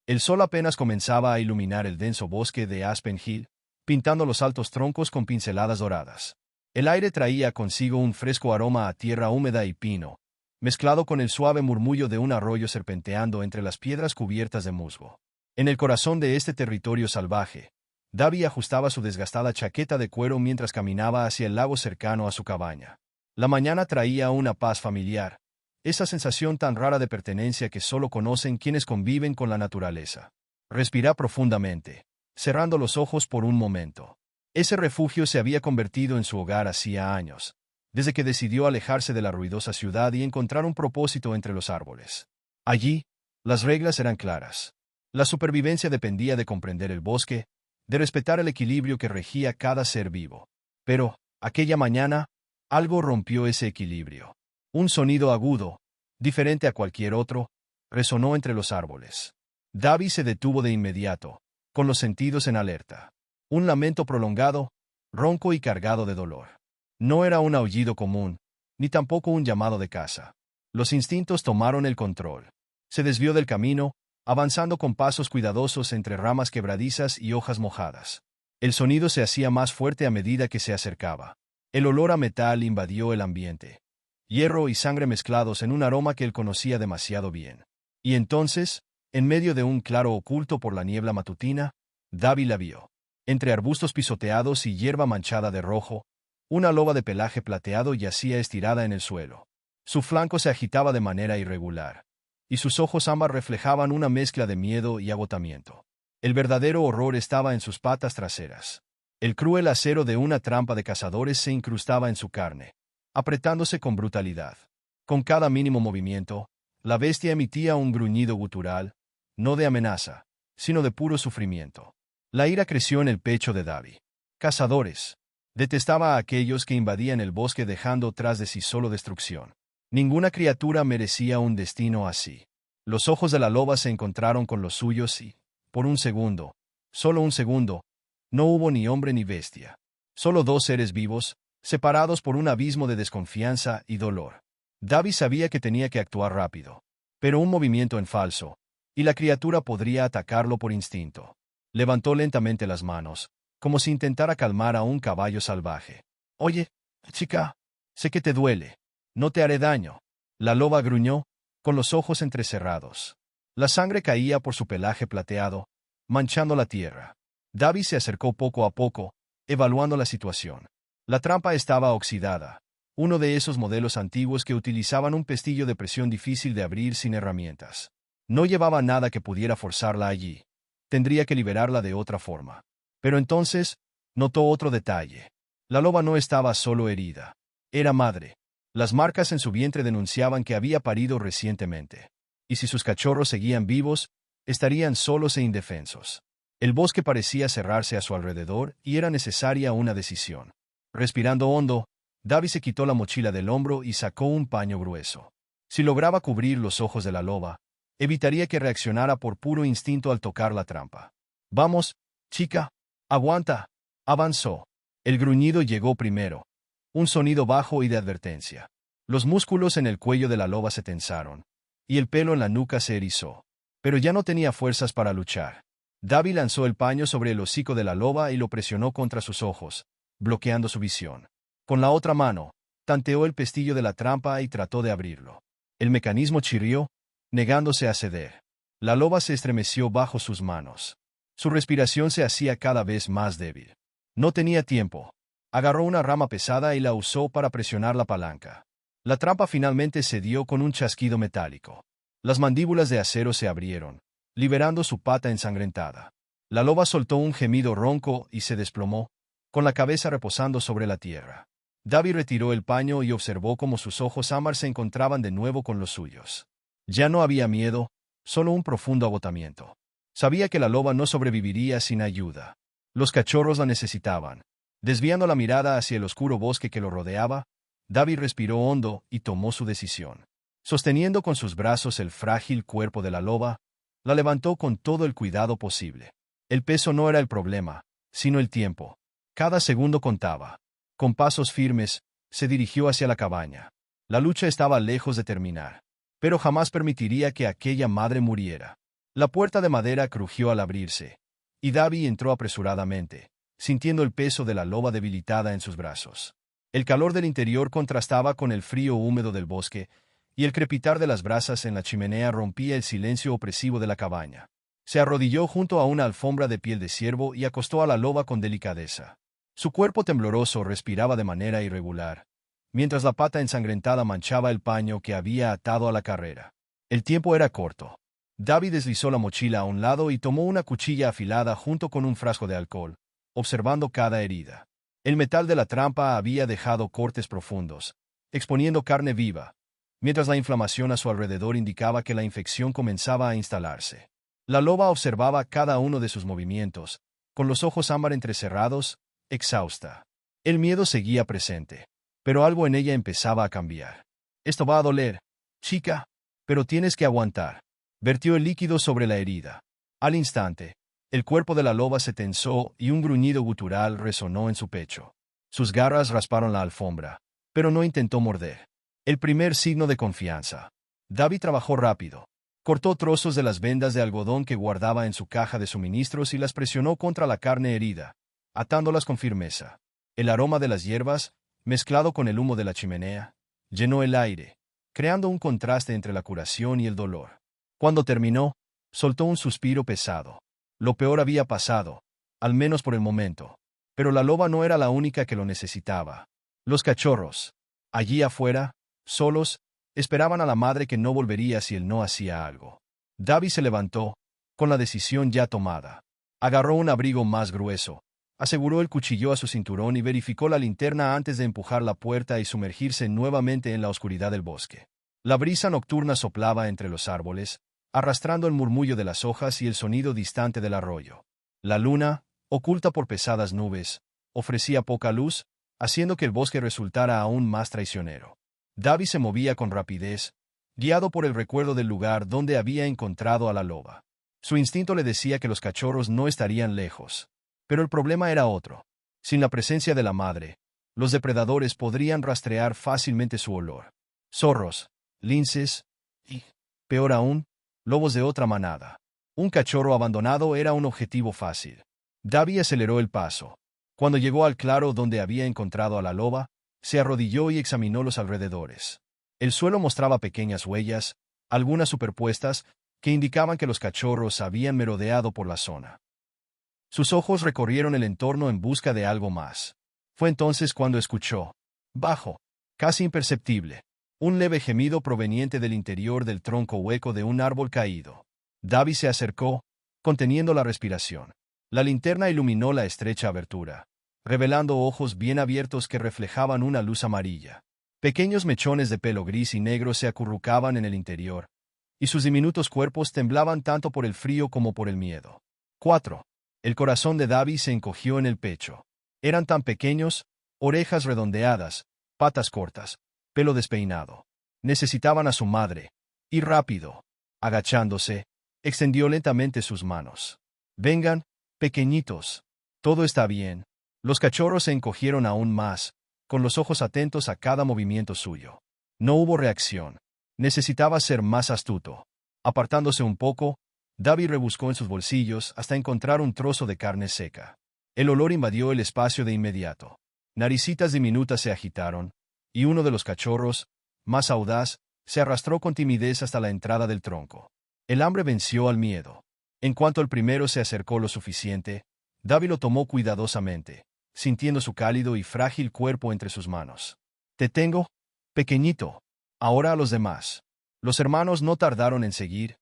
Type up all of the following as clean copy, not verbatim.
El sol apenas comenzaba a iluminar el denso bosque de Aspen Hill, pintando los altos troncos con pinceladas doradas. El aire traía consigo un fresco aroma a tierra húmeda y pino, mezclado con el suave murmullo de un arroyo serpenteando entre las piedras cubiertas de musgo. En el corazón de este territorio salvaje, Davy ajustaba su desgastada chaqueta de cuero mientras caminaba hacia el lago cercano a su cabaña. La mañana traía una paz familiar, esa sensación tan rara de pertenencia que solo conocen quienes conviven con la naturaleza. Respiró profundamente, cerrando los ojos por un momento. Ese refugio se había convertido en su hogar hacía años, desde que decidió alejarse de la ruidosa ciudad y encontrar un propósito entre los árboles. Allí, las reglas eran claras. La supervivencia dependía de comprender el bosque, de respetar el equilibrio que regía cada ser vivo. Pero, aquella mañana, algo rompió ese equilibrio. Un sonido agudo, diferente a cualquier otro, resonó entre los árboles. Davy se detuvo de inmediato, con los sentidos en alerta. Un lamento prolongado, ronco y cargado de dolor. No era un aullido común, ni tampoco un llamado de caza. Los instintos tomaron el control. Se desvió del camino, avanzando con pasos cuidadosos entre ramas quebradizas y hojas mojadas. El sonido se hacía más fuerte a medida que se acercaba. El olor a metal invadió el ambiente. Hierro y sangre mezclados en un aroma que él conocía demasiado bien. Y entonces, en medio de un claro oculto por la niebla matutina, Davy la vio. Entre arbustos pisoteados y hierba manchada de rojo, una loba de pelaje plateado yacía estirada en el suelo. Su flanco se agitaba de manera irregular, y sus ojos ámbar reflejaban una mezcla de miedo y agotamiento. El verdadero horror estaba en sus patas traseras. El cruel acero de una trampa de cazadores se incrustaba en su carne, apretándose con brutalidad. Con cada mínimo movimiento, la bestia emitía un gruñido gutural, no de amenaza, sino de puro sufrimiento. La ira creció en el pecho de Davy. Cazadores. Detestaba a aquellos que invadían el bosque dejando tras de sí solo destrucción. Ninguna criatura merecía un destino así. Los ojos de la loba se encontraron con los suyos y, por un segundo, solo un segundo, no hubo ni hombre ni bestia. Solo dos seres vivos, separados por un abismo de desconfianza y dolor. Davy sabía que tenía que actuar rápido. Pero un movimiento en falso, y la criatura podría atacarlo por instinto. Levantó lentamente las manos, como si intentara calmar a un caballo salvaje. «Oye, chica, sé que te duele. No te haré daño». La loba gruñó, con los ojos entrecerrados. La sangre caía por su pelaje plateado, manchando la tierra. Davy se acercó poco a poco, evaluando la situación. La trampa estaba oxidada, uno de esos modelos antiguos que utilizaban un pestillo de presión difícil de abrir sin herramientas. No llevaba nada que pudiera forzarla allí. Tendría que liberarla de otra forma. Pero entonces, notó otro detalle. La loba no estaba solo herida. Era madre. Las marcas en su vientre denunciaban que había parido recientemente. Y si sus cachorros seguían vivos, estarían solos e indefensos. El bosque parecía cerrarse a su alrededor y era necesaria una decisión. Respirando hondo, Davy se quitó la mochila del hombro y sacó un paño grueso. Si lograba cubrir los ojos de la loba, evitaría que reaccionara por puro instinto al tocar la trampa. «Vamos, chica, aguanta», avanzó. El gruñido llegó primero, un sonido bajo y de advertencia. Los músculos en el cuello de la loba se tensaron, y el pelo en la nuca se erizó. Pero ya no tenía fuerzas para luchar. Davy lanzó el paño sobre el hocico de la loba y lo presionó contra sus ojos, bloqueando su visión. Con la otra mano, tanteó el pestillo de la trampa y trató de abrirlo. El mecanismo chirrió, negándose a ceder. La loba se estremeció bajo sus manos. Su respiración se hacía cada vez más débil. No tenía tiempo. Agarró una rama pesada y la usó para presionar la palanca. La trampa finalmente cedió con un chasquido metálico. Las mandíbulas de acero se abrieron, liberando su pata ensangrentada. La loba soltó un gemido ronco y se desplomó, con la cabeza reposando sobre la tierra. Davy retiró el paño y observó cómo sus ojos ámbar se encontraban de nuevo con los suyos. Ya no había miedo, solo un profundo agotamiento. Sabía que la loba no sobreviviría sin ayuda. Los cachorros la necesitaban. Desviando la mirada hacia el oscuro bosque que lo rodeaba, Davy respiró hondo y tomó su decisión. Sosteniendo con sus brazos el frágil cuerpo de la loba, la levantó con todo el cuidado posible. El peso no era el problema, sino el tiempo. Cada segundo contaba. Con pasos firmes, se dirigió hacia la cabaña. La lucha estaba lejos de terminar, pero jamás permitiría que aquella madre muriera. La puerta de madera crujió al abrirse, y Davy entró apresuradamente, sintiendo el peso de la loba debilitada en sus brazos. El calor del interior contrastaba con el frío húmedo del bosque, y el crepitar de las brasas en la chimenea rompía el silencio opresivo de la cabaña. Se arrodilló junto a una alfombra de piel de ciervo y acostó a la loba con delicadeza. Su cuerpo tembloroso respiraba de manera irregular, mientras la pata ensangrentada manchaba el paño que había atado a la carrera. El tiempo era corto. Davy deslizó la mochila a un lado y tomó una cuchilla afilada junto con un frasco de alcohol, observando cada herida. El metal de la trampa había dejado cortes profundos, exponiendo carne viva, mientras la inflamación a su alrededor indicaba que la infección comenzaba a instalarse. La loba observaba cada uno de sus movimientos, con los ojos ámbar entrecerrados, exhausta. El miedo seguía presente, pero algo en ella empezaba a cambiar. «Esto va a doler, chica, pero tienes que aguantar». Vertió el líquido sobre la herida. Al instante, el cuerpo de la loba se tensó y un gruñido gutural resonó en su pecho. Sus garras rasparon la alfombra, pero no intentó morder. El primer signo de confianza. Davy trabajó rápido. Cortó trozos de las vendas de algodón que guardaba en su caja de suministros y las presionó contra la carne herida, atándolas con firmeza. El aroma de las hierbas, mezclado con el humo de la chimenea, llenó el aire, creando un contraste entre la curación y el dolor. Cuando terminó, soltó un suspiro pesado. Lo peor había pasado, al menos por el momento. Pero la loba no era la única que lo necesitaba. Los cachorros, allí afuera, solos, esperaban a la madre que no volvería si él no hacía algo. Davy se levantó, con la decisión ya tomada. Agarró un abrigo más grueso, aseguró el cuchillo a su cinturón y verificó la linterna antes de empujar la puerta y sumergirse nuevamente en la oscuridad del bosque. La brisa nocturna soplaba entre los árboles, arrastrando el murmullo de las hojas y el sonido distante del arroyo. La luna, oculta por pesadas nubes, ofrecía poca luz, haciendo que el bosque resultara aún más traicionero. Davy se movía con rapidez, guiado por el recuerdo del lugar donde había encontrado a la loba. Su instinto le decía que los cachorros no estarían lejos. Pero el problema era otro. Sin la presencia de la madre, los depredadores podrían rastrear fácilmente su olor. Zorros, linces y, peor aún, lobos de otra manada. Un cachorro abandonado era un objetivo fácil. Davy aceleró el paso. Cuando llegó al claro donde había encontrado a la loba, se arrodilló y examinó los alrededores. El suelo mostraba pequeñas huellas, algunas superpuestas, que indicaban que los cachorros habían merodeado por la zona. Sus ojos recorrieron el entorno en busca de algo más. Fue entonces cuando escuchó, bajo, casi imperceptible, un leve gemido proveniente del interior del tronco hueco de un árbol caído. Davy se acercó, conteniendo la respiración. La linterna iluminó la estrecha abertura, revelando ojos bien abiertos que reflejaban una luz amarilla. Pequeños mechones de pelo gris y negro se acurrucaban en el interior, y sus diminutos cuerpos temblaban tanto por el frío como por el miedo. 4. El corazón de Davy se encogió en el pecho. Eran tan pequeños, orejas redondeadas, patas cortas, pelo despeinado. Necesitaban a su madre. Y rápido. Agachándose, extendió lentamente sus manos. «Vengan, pequeñitos. Todo está bien». Los cachorros se encogieron aún más, con los ojos atentos a cada movimiento suyo. No hubo reacción. Necesitaba ser más astuto. Apartándose un poco, Davy rebuscó en sus bolsillos hasta encontrar un trozo de carne seca. El olor invadió el espacio de inmediato. Naricitas diminutas se agitaron, y uno de los cachorros, más audaz, se arrastró con timidez hasta la entrada del tronco. El hambre venció al miedo. En cuanto el primero se acercó lo suficiente, Davy lo tomó cuidadosamente, sintiendo su cálido y frágil cuerpo entre sus manos. «Te tengo, pequeñito. Ahora a los demás». Los hermanos no tardaron en seguir,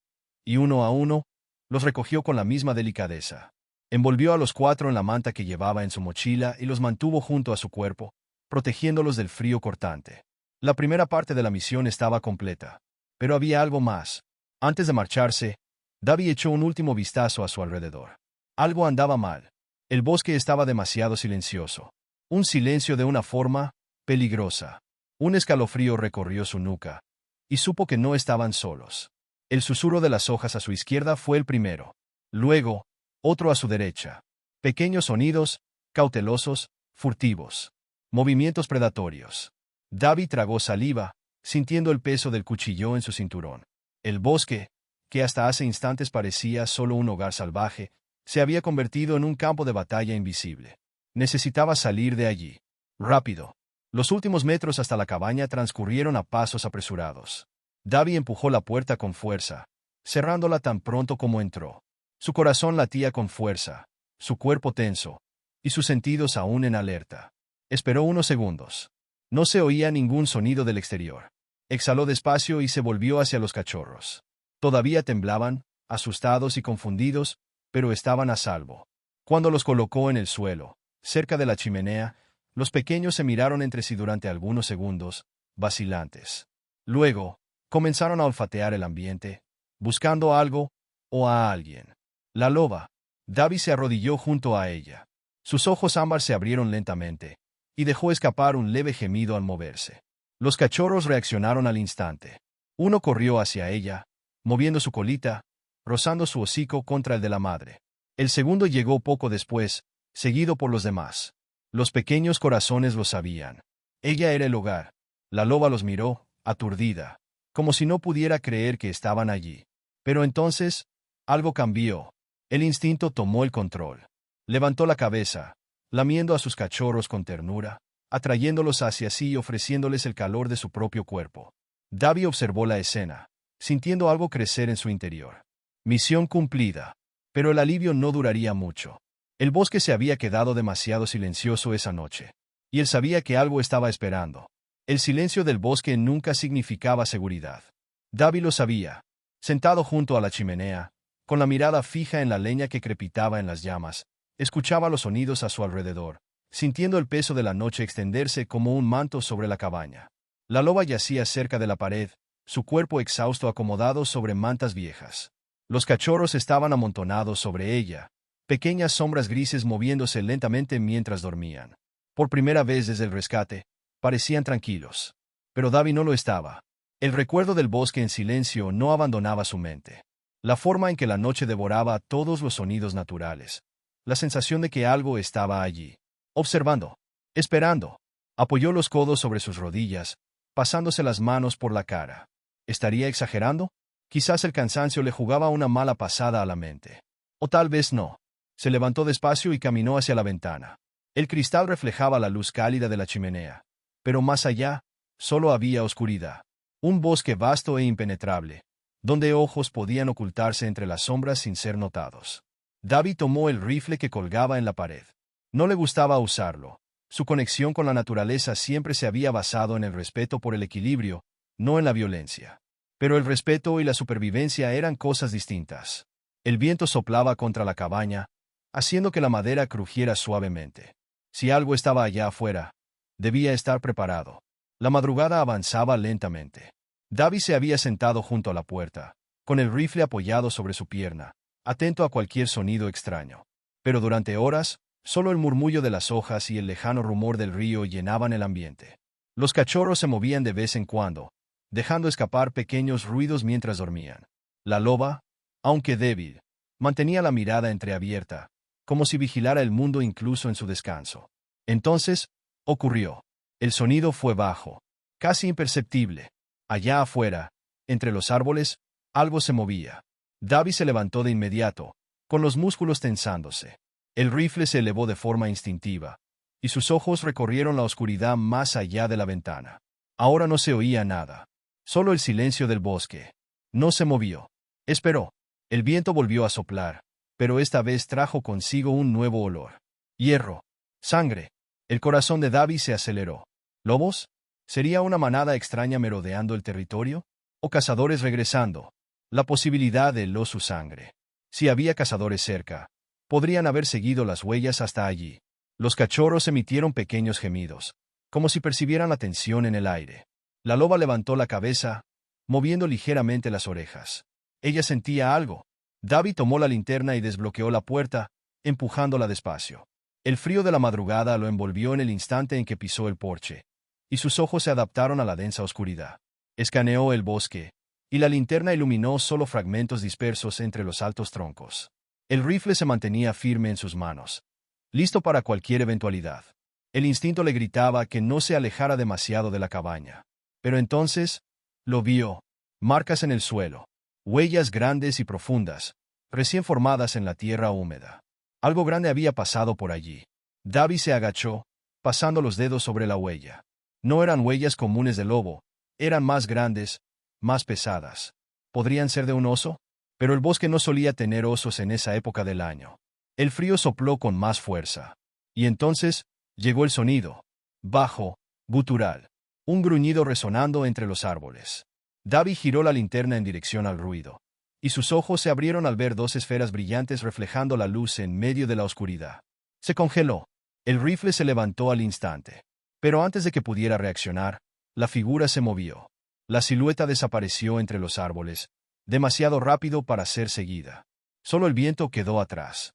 y uno a uno, los recogió con la misma delicadeza. Envolvió a los 4 en la manta que llevaba en su mochila y los mantuvo junto a su cuerpo, protegiéndolos del frío cortante. La primera parte de la misión estaba completa. Pero había algo más. Antes de marcharse, Davy echó un último vistazo a su alrededor. Algo andaba mal. El bosque estaba demasiado silencioso. Un silencio de una forma peligrosa. Un escalofrío recorrió su nuca, y supo que no estaban solos. El susurro de las hojas a su izquierda fue el primero. Luego, otro a su derecha. Pequeños sonidos, cautelosos, furtivos. Movimientos predatorios. Davy tragó saliva, sintiendo el peso del cuchillo en su cinturón. El bosque, que hasta hace instantes parecía solo un hogar salvaje, se había convertido en un campo de batalla invisible. Necesitaba salir de allí. Rápido. Los últimos metros hasta la cabaña transcurrieron a pasos apresurados. Davy empujó la puerta con fuerza, cerrándola tan pronto como entró. Su corazón latía con fuerza, su cuerpo tenso, y sus sentidos aún en alerta. Esperó unos segundos. No se oía ningún sonido del exterior. Exhaló despacio y se volvió hacia los cachorros. Todavía temblaban, asustados y confundidos, pero estaban a salvo. Cuando los colocó en el suelo, cerca de la chimenea, los pequeños se miraron entre sí durante algunos segundos, vacilantes. Luego, comenzaron a olfatear el ambiente, buscando algo o a alguien. La loba. Davy se arrodilló junto a ella. Sus ojos ámbar se abrieron lentamente, y dejó escapar un leve gemido al moverse. Los cachorros reaccionaron al instante. Uno corrió hacia ella, moviendo su colita, rozando su hocico contra el de la madre. El segundo llegó poco después, seguido por los demás. Los pequeños corazones lo sabían. Ella era el hogar. La loba los miró, aturdida, como si no pudiera creer que estaban allí. Pero entonces, algo cambió. El instinto tomó el control. Levantó la cabeza, lamiendo a sus cachorros con ternura, atrayéndolos hacia sí y ofreciéndoles el calor de su propio cuerpo. Davy observó la escena, sintiendo algo crecer en su interior. Misión cumplida. Pero el alivio no duraría mucho. El bosque se había quedado demasiado silencioso esa noche. Y él sabía que algo estaba esperando. El silencio del bosque nunca significaba seguridad. Davy lo sabía. Sentado junto a la chimenea, con la mirada fija en la leña que crepitaba en las llamas, escuchaba los sonidos a su alrededor, sintiendo el peso de la noche extenderse como un manto sobre la cabaña. La loba yacía cerca de la pared, su cuerpo exhausto acomodado sobre mantas viejas. Los cachorros estaban amontonados sobre ella, pequeñas sombras grises moviéndose lentamente mientras dormían. Por primera vez desde el rescate, parecían tranquilos. Pero Davy no lo estaba. El recuerdo del bosque en silencio no abandonaba su mente. La forma en que la noche devoraba todos los sonidos naturales. La sensación de que algo estaba allí. Observando. Esperando. Apoyó los codos sobre sus rodillas, pasándose las manos por la cara. ¿Estaría exagerando? Quizás el cansancio le jugaba una mala pasada a la mente. O tal vez no. Se levantó despacio y caminó hacia la ventana. El cristal reflejaba la luz cálida de la chimenea. Pero más allá, solo había oscuridad. Un bosque vasto e impenetrable, donde ojos podían ocultarse entre las sombras sin ser notados. Davy tomó el rifle que colgaba en la pared. No le gustaba usarlo. Su conexión con la naturaleza siempre se había basado en el respeto por el equilibrio, no en la violencia. Pero el respeto y la supervivencia eran cosas distintas. El viento soplaba contra la cabaña, haciendo que la madera crujiera suavemente. Si algo estaba allá afuera, debía estar preparado. La madrugada avanzaba lentamente. Davy se había sentado junto a la puerta, con el rifle apoyado sobre su pierna, atento a cualquier sonido extraño. Pero durante horas, solo el murmullo de las hojas y el lejano rumor del río llenaban el ambiente. Los cachorros se movían de vez en cuando, dejando escapar pequeños ruidos mientras dormían. La loba, aunque débil, mantenía la mirada entreabierta, como si vigilara el mundo incluso en su descanso. Entonces, ocurrió. El sonido fue bajo, casi imperceptible. Allá afuera, entre los árboles, algo se movía. Davy se levantó de inmediato, con los músculos tensándose. El rifle se elevó de forma instintiva, y sus ojos recorrieron la oscuridad más allá de la ventana. Ahora no se oía nada. Solo el silencio del bosque. No se movió. Esperó. El viento volvió a soplar, pero esta vez trajo consigo un nuevo olor. Hierro. Sangre. El corazón de Davy se aceleró. ¿Lobos? ¿Sería una manada extraña merodeando el territorio? ¿O cazadores regresando? La posibilidad heló su sangre. Si había cazadores cerca, podrían haber seguido las huellas hasta allí. Los cachorros emitieron pequeños gemidos, como si percibieran la tensión en el aire. La loba levantó la cabeza, moviendo ligeramente las orejas. Ella sentía algo. Davy tomó la linterna y desbloqueó la puerta, empujándola despacio. El frío de la madrugada lo envolvió en el instante en que pisó el porche, y sus ojos se adaptaron a la densa oscuridad. Escaneó el bosque, y la linterna iluminó solo fragmentos dispersos entre los altos troncos. El rifle se mantenía firme en sus manos, listo para cualquier eventualidad. El instinto le gritaba que no se alejara demasiado de la cabaña. Pero entonces, lo vio. Marcas en el suelo. Huellas grandes y profundas, recién formadas en la tierra húmeda. Algo grande había pasado por allí. Davi se agachó, pasando los dedos sobre la huella. No eran huellas comunes de lobo, eran más grandes, más pesadas. ¿Podrían ser de un oso? Pero el bosque no solía tener osos en esa época del año. El frío sopló con más fuerza. Y entonces, llegó el sonido. Bajo, gutural. Un gruñido resonando entre los árboles. Davi giró la linterna en dirección al ruido. Y sus ojos se abrieron al ver dos esferas brillantes reflejando la luz en medio de la oscuridad. Se congeló. El rifle se levantó al instante. Pero antes de que pudiera reaccionar, la figura se movió. La silueta desapareció entre los árboles, demasiado rápido para ser seguida. Solo el viento quedó atrás.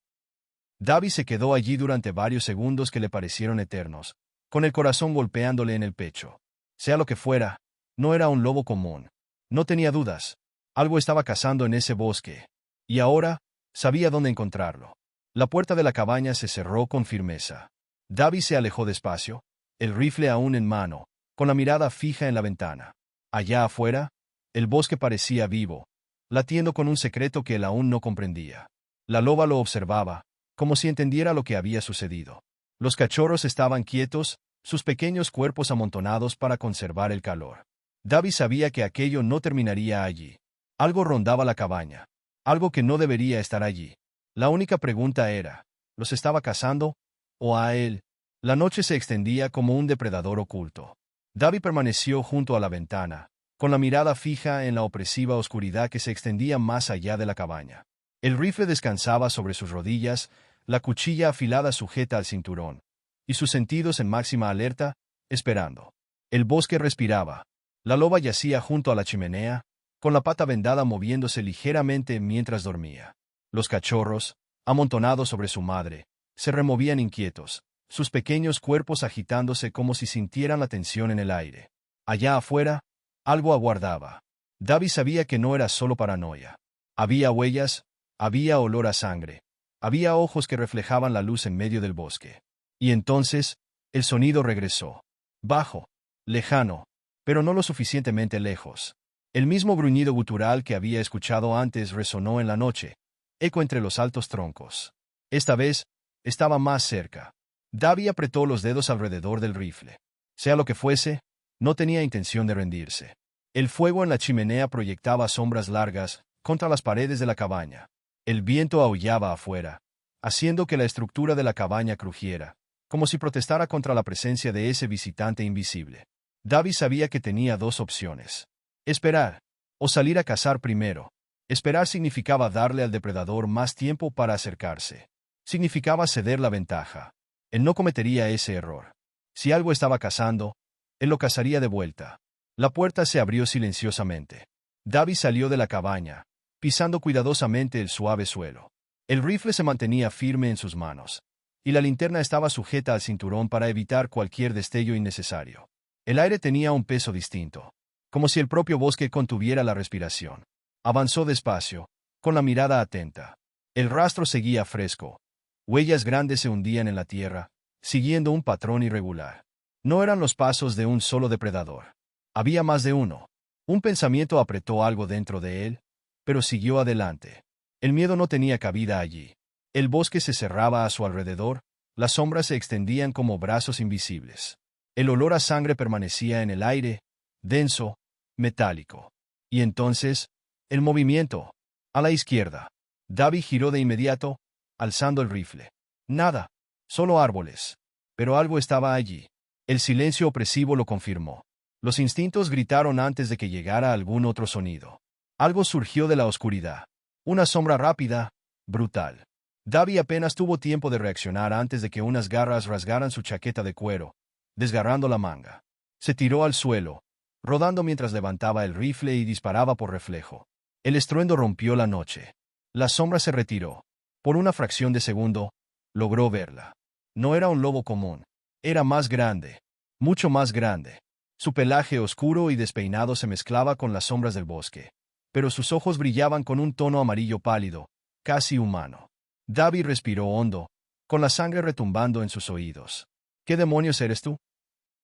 Davi se quedó allí durante varios segundos que le parecieron eternos, con el corazón golpeándole en el pecho. Sea lo que fuera, no era un lobo común. No tenía dudas. Algo estaba cazando en ese bosque. Y ahora, sabía dónde encontrarlo. La puerta de la cabaña se cerró con firmeza. Davi se alejó despacio, el rifle aún en mano, con la mirada fija en la ventana. Allá afuera, el bosque parecía vivo, latiendo con un secreto que él aún no comprendía. La loba lo observaba, como si entendiera lo que había sucedido. Los cachorros estaban quietos, sus pequeños cuerpos amontonados para conservar el calor. Davi sabía que aquello no terminaría allí. Algo rondaba la cabaña. Algo que no debería estar allí. La única pregunta era, ¿los estaba cazando? ¿O a él? La noche se extendía como un depredador oculto. Davi permaneció junto a la ventana, con la mirada fija en la opresiva oscuridad que se extendía más allá de la cabaña. El rifle descansaba sobre sus rodillas, la cuchilla afilada sujeta al cinturón, y sus sentidos en máxima alerta, esperando. El bosque respiraba. La loba yacía junto a la chimenea, con la pata vendada moviéndose ligeramente mientras dormía. Los cachorros, amontonados sobre su madre, se removían inquietos, sus pequeños cuerpos agitándose como si sintieran la tensión en el aire. Allá afuera, algo aguardaba. Davi sabía que no era solo paranoia. Había huellas, había olor a sangre, había ojos que reflejaban la luz en medio del bosque. Y entonces, el sonido regresó. Bajo, lejano, pero no lo suficientemente lejos. El mismo gruñido gutural que había escuchado antes resonó en la noche, eco entre los altos troncos. Esta vez, estaba más cerca. Davi apretó los dedos alrededor del rifle. Sea lo que fuese, no tenía intención de rendirse. El fuego en la chimenea proyectaba sombras largas contra las paredes de la cabaña. El viento aullaba afuera, haciendo que la estructura de la cabaña crujiera, como si protestara contra la presencia de ese visitante invisible. Davi sabía que tenía dos opciones. Esperar, o salir a cazar primero. Esperar significaba darle al depredador más tiempo para acercarse. Significaba ceder la ventaja. Él no cometería ese error. Si algo estaba cazando, él lo cazaría de vuelta. La puerta se abrió silenciosamente. Davi salió de la cabaña, pisando cuidadosamente el suave suelo. El rifle se mantenía firme en sus manos, y la linterna estaba sujeta al cinturón para evitar cualquier destello innecesario. El aire tenía un peso distinto, como si el propio bosque contuviera la respiración. Avanzó despacio, con la mirada atenta. El rastro seguía fresco. Huellas grandes se hundían en la tierra, siguiendo un patrón irregular. No eran los pasos de un solo depredador. Había más de uno. Un pensamiento apretó algo dentro de él, pero siguió adelante. El miedo no tenía cabida allí. El bosque se cerraba a su alrededor, las sombras se extendían como brazos invisibles. El olor a sangre permanecía en el aire, denso, metálico. Y entonces, el movimiento. A la izquierda. Davi giró de inmediato, alzando el rifle. Nada. Solo árboles. Pero algo estaba allí. El silencio opresivo lo confirmó. Los instintos gritaron antes de que llegara algún otro sonido. Algo surgió de la oscuridad. Una sombra rápida, brutal. Davi apenas tuvo tiempo de reaccionar antes de que unas garras rasgaran su chaqueta de cuero, desgarrando la manga. Se tiró al suelo, rodando mientras levantaba el rifle y disparaba por reflejo. El estruendo rompió la noche. La sombra se retiró. Por una fracción de segundo, logró verla. No era un lobo común. Era más grande. Mucho más grande. Su pelaje oscuro y despeinado se mezclaba con las sombras del bosque, pero sus ojos brillaban con un tono amarillo pálido, casi humano. Davi respiró hondo, con la sangre retumbando en sus oídos. ¿Qué demonios eres tú?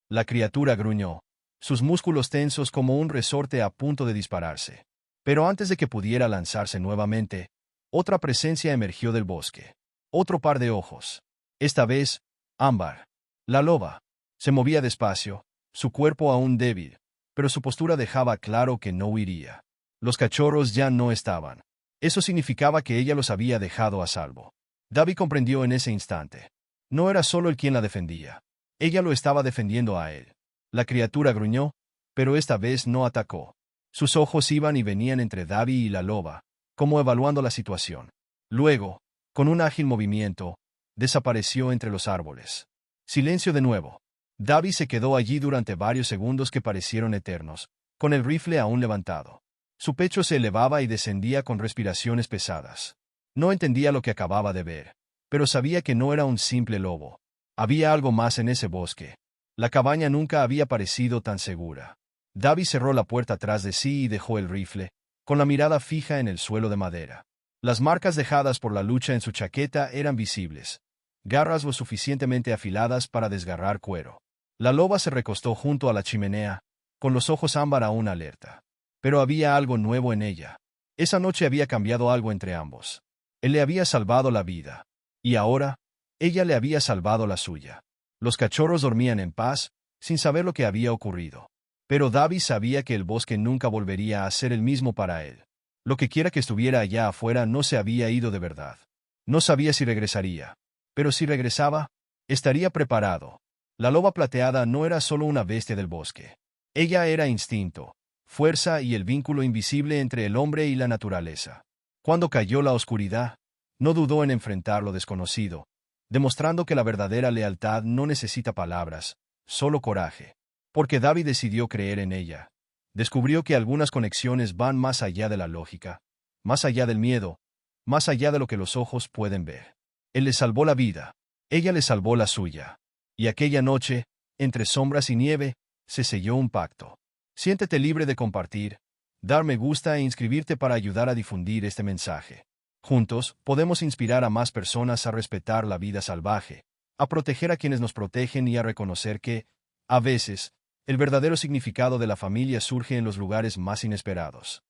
La criatura gruñó, sus músculos tensos como un resorte a punto de dispararse. Pero antes de que pudiera lanzarse nuevamente, otra presencia emergió del bosque. Otro par de ojos. Esta vez, Ámbar. La loba. Se movía despacio, su cuerpo aún débil, pero su postura dejaba claro que no huiría. Los cachorros ya no estaban. Eso significaba que ella los había dejado a salvo. Davi comprendió en ese instante. No era solo él quien la defendía. Ella lo estaba defendiendo a él. La criatura gruñó, pero esta vez no atacó. Sus ojos iban y venían entre Davi y la loba, como evaluando la situación. Luego, con un ágil movimiento, desapareció entre los árboles. Silencio de nuevo. Davi se quedó allí durante varios segundos que parecieron eternos, con el rifle aún levantado. Su pecho se elevaba y descendía con respiraciones pesadas. No entendía lo que acababa de ver, pero sabía que no era un simple lobo. Había algo más en ese bosque. La cabaña nunca había parecido tan segura. Davi cerró la puerta tras de sí y dejó el rifle, con la mirada fija en el suelo de madera. Las marcas dejadas por la lucha en su chaqueta eran visibles, garras lo suficientemente afiladas para desgarrar cuero. La loba se recostó junto a la chimenea, con los ojos ámbar aún alerta. Pero había algo nuevo en ella. Esa noche había cambiado algo entre ambos. Él le había salvado la vida. Y ahora, ella le había salvado la suya. Los cachorros dormían en paz, sin saber lo que había ocurrido. Pero Davi sabía que el bosque nunca volvería a ser el mismo para él. Lo que quiera que estuviera allá afuera no se había ido de verdad. No sabía si regresaría. Pero si regresaba, estaría preparado. La loba plateada no era solo una bestia del bosque. Ella era instinto, fuerza y el vínculo invisible entre el hombre y la naturaleza. Cuando cayó la oscuridad, no dudó en enfrentar lo desconocido, demostrando que la verdadera lealtad no necesita palabras, solo coraje. Porque Davi decidió creer en ella. Descubrió que algunas conexiones van más allá de la lógica, más allá del miedo, más allá de lo que los ojos pueden ver. Él le salvó la vida, ella le salvó la suya. Y aquella noche, entre sombras y nieve, se selló un pacto. Siéntete libre de compartir, dar me gusta e inscribirte para ayudar a difundir este mensaje. Juntos, podemos inspirar a más personas a respetar la vida salvaje, a proteger a quienes nos protegen y a reconocer que, a veces, el verdadero significado de la familia surge en los lugares más inesperados.